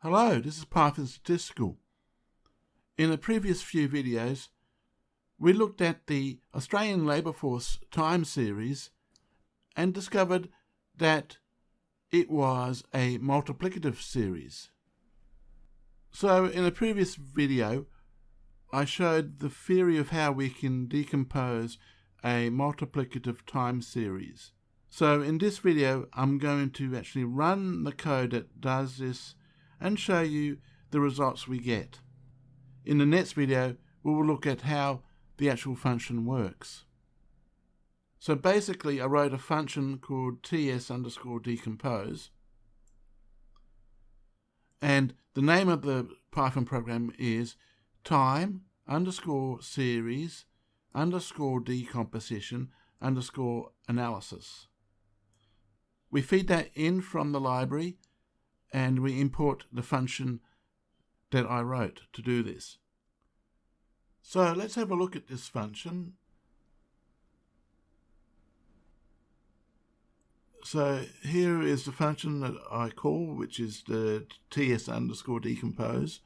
Hello, this is Python Statistical. In the previous few videos, we looked at the Australian labour force time series and discovered that it was a multiplicative series. So in a previous video, I showed the theory of how we can decompose a multiplicative time series. So in this video, I'm going to actually run the code that does this and show you the results we get. In the next video, we will look at how the actual function works. So basically, I wrote a function called ts_decompose, and the name of the Python program is time_series_decomposition_analysis. We feed that in from the library and we import the function that I wrote to do this. So let's have a look at this function. So here is the function that I call, which is the ts_decompose.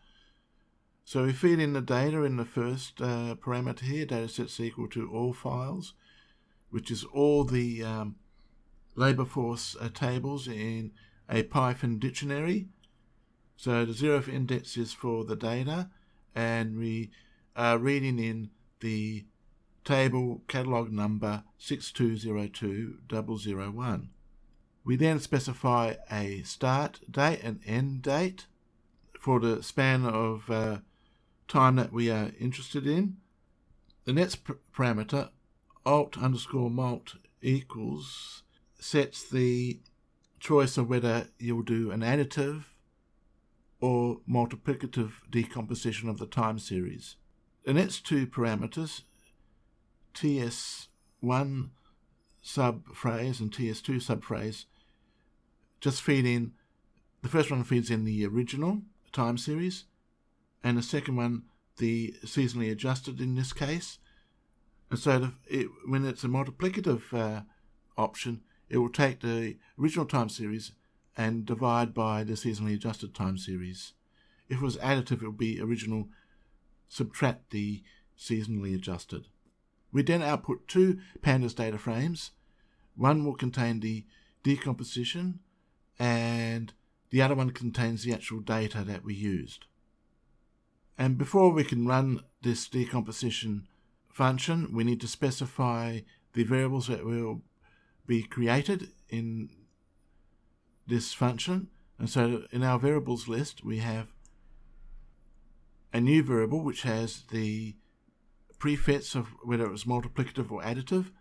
So we feed in the data in the first parameter here, datasets equal to all files, which is all the labour force tables in a Python dictionary. So the 0th index is for the data, and we are reading in the table catalogue number 6202001. We then specify a start date and end date for the span of time that we are interested in. The next parameter, alt_mult equals, sets the choice of whether you'll do an additive or multiplicative decomposition of the time series. The next two parameters, ts1 subphrase and ts2 subphrase, just feed in. The first one feeds in the original time series, and the second one the seasonally adjusted in this case. And so when it's a multiplicative option, it will take the original time series and divide by the seasonally adjusted time series. If it was additive, it would be original subtract the seasonally adjusted. We then output two pandas data frames. One will contain the decomposition and the other one contains the actual data that we used. And before we can run this decomposition function, we need to specify the variables that will be created in this function. And so in our variables list, we have a new variable which has the prefix of whether it was multiplicative or additive,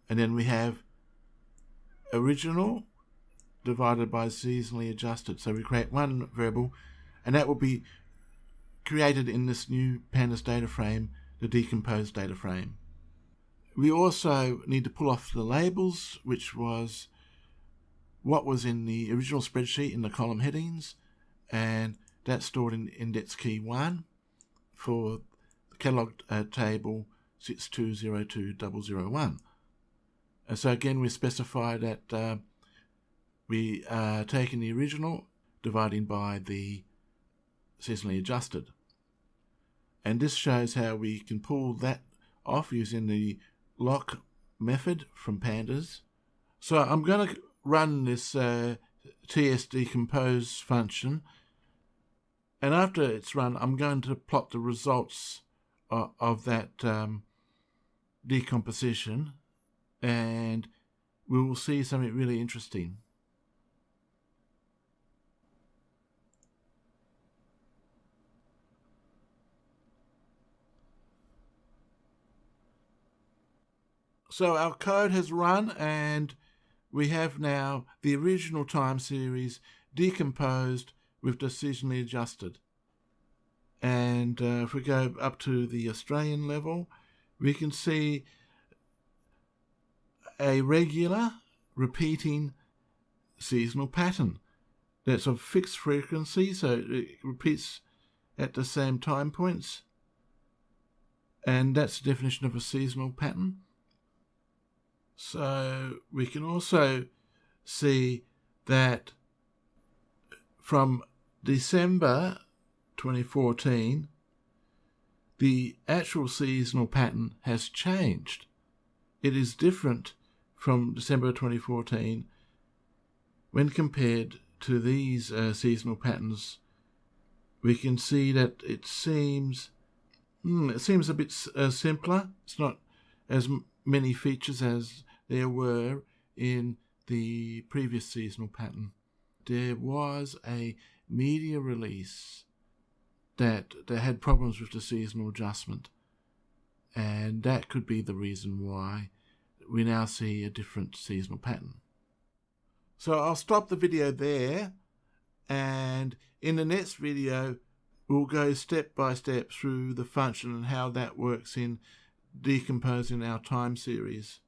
and then we have original divided by seasonally adjusted. So we create one variable, and that will be created in this new pandas data frame, the decompose data frame. We also need to pull off the labels, which was what was in the original spreadsheet in the column headings, and that's stored in index key 1 for the catalogue table 6202001. And so again, we specify that we are taking the original, dividing by the seasonally adjusted. And this shows how we can pull that off using the lock method from pandas. So I'm going to run this ts_decompose function, and after it's run, I'm going to plot the results of that decomposition, and we will see something really interesting. So our code has run, and we have now the original time series decomposed with the seasonally adjusted. And if we go up to the Australian level, we can see a regular repeating seasonal pattern that's of fixed frequency, so it repeats at the same time points, and that's the definition of a seasonal pattern. So we can also see that from December 2014, the actual seasonal pattern has changed. It is different from December 2014 when compared to these seasonal patterns. We can see that it seems a bit simpler. It's not as many features as there were in the previous seasonal pattern. There was a media release that had problems with the seasonal adjustment, and that could be the reason why we now see a different seasonal pattern. So I'll stop the video there, and in the next video we'll go step by step through the function and how that works in decomposing our time series.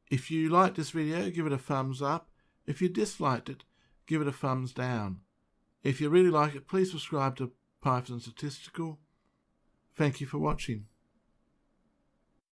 If you liked this video, give it a thumbs up. If you disliked it, give it a thumbs down. If you really like it, please subscribe to Python Statistical. Thank you for watching.